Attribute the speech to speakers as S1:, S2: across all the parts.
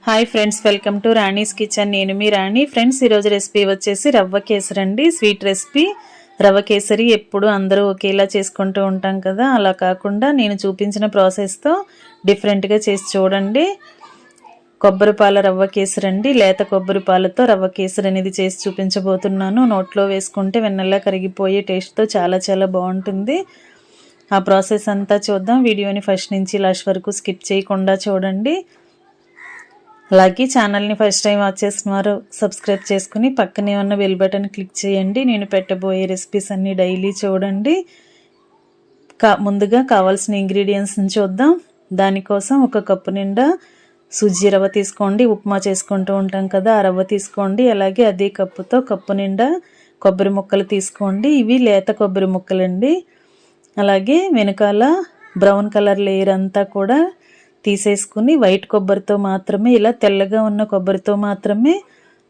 S1: Hi friends, welcome to Rani's kitchen. నేను మీ రాణి. Friends, ఈరోజు recipe వచ్చేసి రవ్వ కేసరి అండి. Sweet recipe. రవ్వ కేసరి ఎప్పుడు అందరూ ఒకేలా చేసుకుంటూ ఉంటాం కదా, అలా కాకుండా నేను చూపించిన ప్రాసెస్తో డిఫరెంట్గా చేసి చూడండి. కొబ్బరి పాల రవ్వ కేసరి అండి. లేత కొబ్బరి పాలతో రవ్వ కేసరి అనేది చేసి చూపించబోతున్నాను. నోట్లో వేసుకుంటే వెన్నెలా కరిగిపోయే టేస్ట్తో చాలా చాలా బాగుంటుంది. ఆ ప్రాసెస్ అంతా చూద్దాం. వీడియోని ఫస్ట్ నుంచి లాస్ట్ వరకు స్కిప్ చేయకుండా చూడండి. అలాగే ఛానల్ని ఫస్ట్ టైం వాచ్ చేస్తున్నారు సబ్స్క్రైబ్ చేసుకుని పక్కనే ఉన్న బెల్ బటన్ క్లిక్ చేయండి. నేను పెట్టబోయే రెసిపీస్ అన్నీ డైలీ చూడండి. ముందుగా కావాల్సిన ఇంగ్రీడియంట్స్ని చూద్దాం. దానికోసం ఒక కప్పు నిండా సుజ్జి రవ్వ తీసుకోండి. ఉప్మా చేసుకుంటూ ఉంటాం కదా, ఆ రవ్వ తీసుకోండి. అలాగే అదే కప్పుతో కప్పు నిండా కొబ్బరి ముక్కలు తీసుకోండి. ఇవి లేత కొబ్బరి ముక్కలండి. అలాగే వెనకాల బ్రౌన్ కలర్ లేయర్ అంతా కూడా తీసేసుకుని వైట్ కొబ్బరితో మాత్రమే, ఇలా తెల్లగా ఉన్న కొబ్బరితో మాత్రమే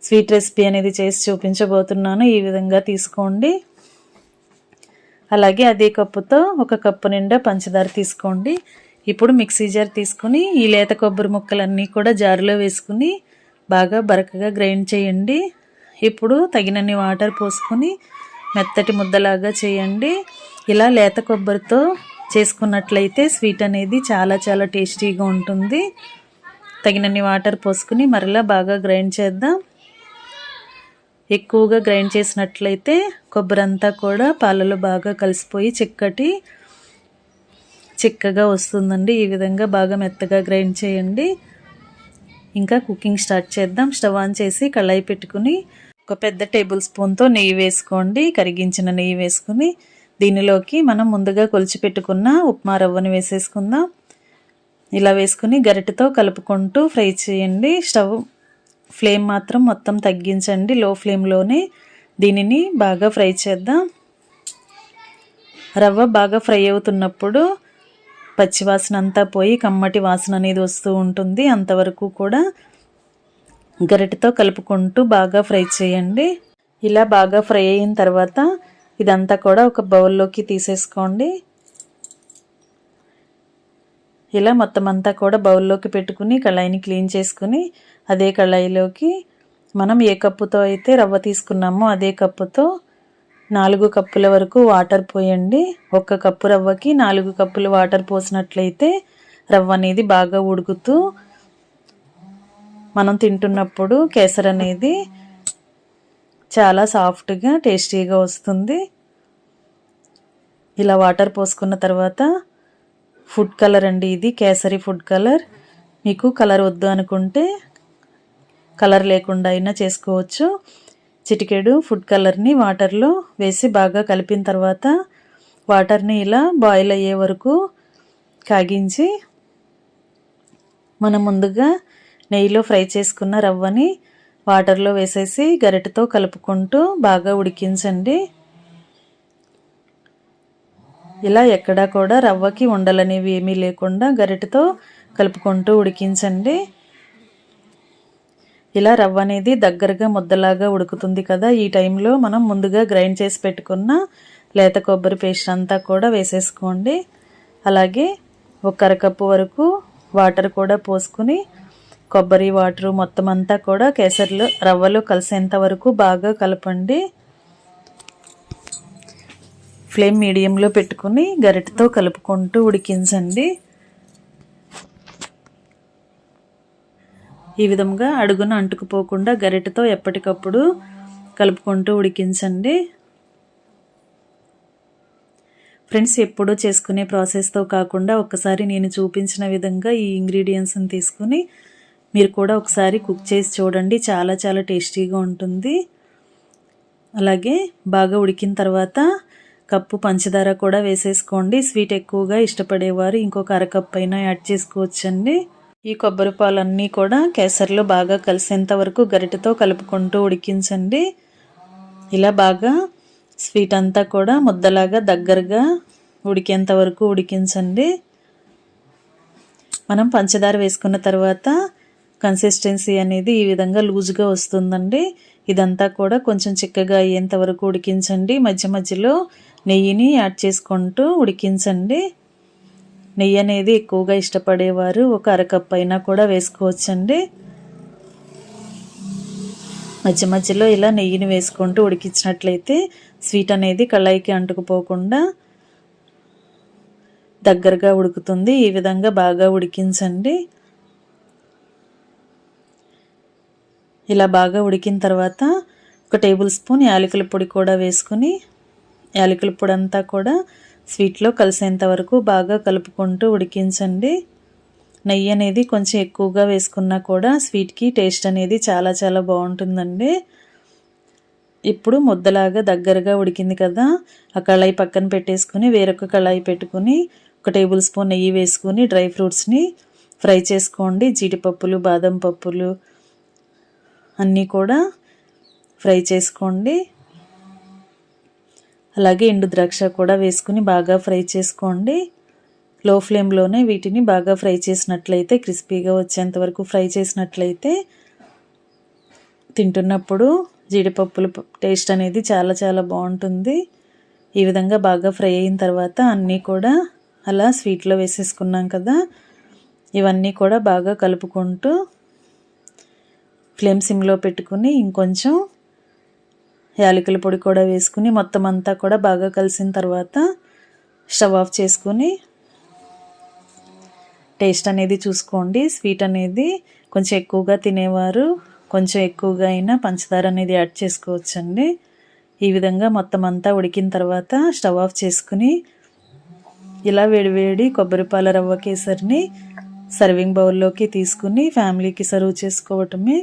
S1: స్వీట్ రెసిపీ అనేది చేసి చూపించబోతున్నాను. ఈ విధంగా తీసుకోండి. అలాగే అదే కప్పుతో ఒక కప్పు నిండా పంచదార తీసుకోండి. ఇప్పుడు మిక్సీ జార్ తీసుకుని ఈ లేత కొబ్బరి ముక్కలన్నీ కూడా జారులో వేసుకుని బాగా బరకగా గ్రైండ్ చేయండి. ఇప్పుడు తగినన్ని వాటర్ పోసుకొని మెత్తటి ముద్దలాగా చేయండి. ఇలా లేత కొబ్బరితో చేసుకున్నట్లయితే స్వీట్ అనేది చాలా చాలా టేస్టీగా ఉంటుంది. తగినన్ని వాటర్ పోసుకుని మరలా బాగా గ్రైండ్ చేద్దాం. ఎక్కువగా గ్రైండ్ చేసినట్లయితే కొబ్బరి అంతా కూడా పాలలో బాగా కలిసిపోయి చిక్కగా వస్తుందండి. ఈ విధంగా బాగా మెత్తగా గ్రైండ్ చేయండి. ఇంకా కుకింగ్ స్టార్ట్ చేద్దాం. స్టవ్ ఆన్ చేసి కళాయి పెట్టుకుని ఒక పెద్ద టేబుల్ స్పూన్తో నెయ్యి వేసుకోండి. కరిగించిన నెయ్యి వేసుకుని దీనిలోకి మనం ముందుగా కొలిచి పెట్టుకున్న ఉప్మా రవ్వను వేసేసుకుందాం. ఇలా వేసుకుని గరిటెతో కలుపుకుంటూ ఫ్రై చేయండి. స్టవ్ ఫ్లేమ్ మాత్రం మొత్తం తగ్గించండి. లో ఫ్లేమ్లోనే దీనిని బాగా ఫ్రై చేద్దాం. రవ్వ బాగా ఫ్రై అవుతున్నప్పుడు పచ్చివాసన అంతా పోయి కమ్మటి వాసన అనేది వస్తూ ఉంటుంది. అంతవరకు కూడా గరిటెతో కలుపుకుంటూ బాగా ఫ్రై చేయండి. ఇలా బాగా ఫ్రై అయిన తర్వాత ఇదంతా కూడా ఒక బౌల్లోకి తీసేసుకోండి. ఇలా మొత్తం అంతా కూడా బౌల్లోకి పెట్టుకుని కళాయిని క్లీన్ చేసుకుని అదే కళాయిలోకి మనం ఏ కప్పుతో అయితే రవ్వ తీసుకున్నామో అదే కప్పుతో 4 కప్పుల వరకు వాటర్ పోయండి. 1 కప్పు రవ్వకి 4 కప్పులు వాటర్ పోసినట్లయితే రవ్వ అనేది బాగా ఉడుకుతూ మనం తింటున్నప్పుడు కేసరి అనేది చాలా సాఫ్ట్గా టేస్టీగా వస్తుంది. ఇలా వాటర్ పోసుకున్న తర్వాత ఫుడ్ కలర్ అండి, ఇది కేసరి ఫుడ్ కలర్. మీకు కలర్ వద్దు అనుకుంటే కలర్ లేకుండా అయినా చేసుకోవచ్చు. చిటికెడు ఫుడ్ కలర్ని వాటర్లో వేసి బాగా కలిపిన తర్వాత వాటర్ని ఇలా బాయిల్ అయ్యే వరకు కాగించి మనం ముందుగా నెయ్యిలో ఫ్రై చేసుకున్న రవ్వని వాటర్లో వేసేసి గరిటెతో కలుపుకుంటూ బాగా ఉడికించండి. ఇలా ఎక్కడా కూడా రవ్వకి ఉండలనేవి ఏమీ లేకుండా గరిటెతో కలుపుకుంటూ ఉడికించండి. ఇలా రవ్వ అనేది దగ్గరగా ముద్దలాగా ఉడుకుతుంది కదా, ఈ టైంలో మనం ముందుగా గ్రైండ్ చేసి పెట్టుకున్న లేత కొబ్బరి పేస్ట్ అంతా కూడా వేసేసుకోండి. అలాగే 1 అరకప్పు వరకు వాటర్ కూడా పోసుకుని కొబ్బరి వాటర్ మొత్తం అంతా కూడా కేసరిలో రవ్వలో కలిసేంత వరకు బాగా కలపండి. ఫ్లేమ్ మీడియంలో పెట్టుకుని గరిటెతో కలుపుకుంటూ ఉడికించండి. ఈ విధంగా అడుగున అంటుకుపోకుండా గరిటెతో ఎప్పటికప్పుడు కలుపుకుంటూ ఉడికించండి. ఫ్రెండ్స్, ఎప్పుడూ చేసుకునే ప్రాసెస్తో కాకుండా ఒక్కసారి నేను చూపించిన విధంగా ఈ ఇంగ్రీడియంట్స్ని తీసుకుని మీరు కూడా ఒకసారి కుక్ చేసి చూడండి. చాలా చాలా టేస్టీగా ఉంటుంది. అలాగే బాగా ఉడికిన తర్వాత కప్పు పంచదార కూడా వేసేసుకోండి. స్వీట్ ఎక్కువగా ఇష్టపడేవారు ఇంకొక అరకప్పు అయినా యాడ్ చేసుకోవచ్చండి. ఈ కొబ్బరి పాలన్నీ కూడా కేసరిలో బాగా కలిసేంత వరకు గరిటెతో కలుపుకుంటూ ఉడికించండి. ఇలా బాగా స్వీట్ అంతా కూడా ముద్దలాగా దగ్గరగా ఉడికేంత వరకు ఉడికించండి. మనం పంచదార వేసుకున్న తర్వాత కన్సిస్టెన్సీ అనేది ఈ విధంగా లూజ్గా వస్తుందండి. ఇదంతా కూడా కొంచెం చిక్కగా అయ్యేంత వరకు ఉడికించండి. మధ్య మధ్యలో నెయ్యిని యాడ్ చేసుకుంటూ ఉడికించండి. నెయ్యి అనేది ఎక్కువగా ఇష్టపడేవారు 1 అరకప్పు అయినా కూడా వేసుకోవచ్చండి. మధ్య మధ్యలో ఇలా నెయ్యిని వేసుకుంటూ ఉడికించినట్లయితే స్వీట్ అనేది కళాయికి అంటుకుపోకుండా దగ్గరగా ఉడుకుతుంది. ఈ విధంగా బాగా ఉడికించండి. ఇలా బాగా ఉడికిన తర్వాత 1 టేబుల్ స్పూన్ యాలకుల పొడి కూడా వేసుకుని యాలకుల పొడి అంతా కూడా స్వీట్లో కలిసేంత వరకు బాగా కలుపుకుంటూ ఉడికించండి. నెయ్యి అనేది కొంచెం ఎక్కువగా వేసుకున్నా కూడా స్వీట్కి టేస్ట్ అనేది చాలా చాలా బాగుంటుందండి. ఇప్పుడు ముద్దలాగా దగ్గరగా ఉడికింది కదా, ఆ కళాయి పక్కన పెట్టేసుకుని వేరొక కళాయి పెట్టుకుని 1 టేబుల్ స్పూన్ నెయ్యి వేసుకుని డ్రై ఫ్రూట్స్ని ఫ్రై చేసుకోండి. జీడిపప్పులు, బాదం పప్పులు అన్నీ కూడా ఫ్రై చేసుకోండి. అలాగే ఎండు ద్రాక్ష కూడా వేసుకుని బాగా ఫ్రై చేసుకోండి. లో ఫ్లేమ్లోనే వీటిని బాగా ఫ్రై చేసినట్లయితే, క్రిస్పీగా వచ్చేంత వరకు ఫ్రై చేసినట్లయితే తింటున్నప్పుడు జీడిపప్పుల టేస్ట్ అనేది చాలా చాలా బాగుంటుంది. ఈ విధంగా బాగా ఫ్రై అయిన తర్వాత అన్నీ కూడా అలా స్వీట్లో వేసేసుకున్నాం కదా, ఇవన్నీ కూడా బాగా కలుపుకుంటూ ఫ్లేమ్ సిమ్లో పెట్టుకుని ఇంకొంచెం యాలకుల పొడి కూడా వేసుకుని మొత్తం అంతా కూడా బాగా కలిసిన తర్వాత స్టవ్ ఆఫ్ చేసుకుని టేస్ట్ అనేది చూసుకోండి. స్వీట్ అనేది కొంచెం ఎక్కువగా తినేవారు కొంచెం ఎక్కువగా అయినా పంచదార అనేది యాడ్ చేసుకోవచ్చండి. ఈ విధంగా మొత్తం అంతా ఉడికిన తర్వాత స్టవ్ ఆఫ్ చేసుకుని ఇలా వేడివేడి కొబ్బరిపాల రవ్వ కేసరిని సర్వింగ్ బౌల్లోకి తీసుకుని ఫ్యామిలీకి సర్వ్ చేసుకోవటమే.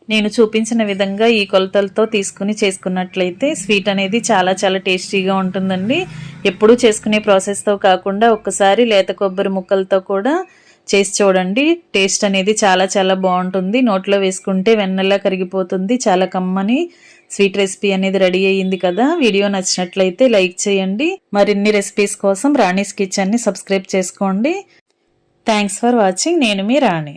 S1: నేను చూపించిన విధంగా ఈ కొలతలతో తీసుకుని చేసుకున్నట్లయితే స్వీట్ అనేది చాలా చాలా టేస్టీగా ఉంటుందండి. ఎప్పుడూ చేసుకునే ప్రాసెస్తో కాకుండా ఒక్కసారి లేత కొబ్బరి ముక్కలతో కూడా చేసి చూడండి. టేస్ట్ అనేది చాలా చాలా బాగుంటుంది. నోట్లో వేసుకుంటే వెన్నెలా కరిగిపోతుంది. చాలా కమ్మని స్వీట్ రెసిపీ అనేది రెడీ అయ్యింది కదా. వీడియో నచ్చినట్లయితే లైక్ చేయండి. మరిన్ని రెసిపీస్ కోసం రాణీస్ కిచెన్ని సబ్స్క్రైబ్ చేసుకోండి. Thanks for watching. నేను మీ రాణి.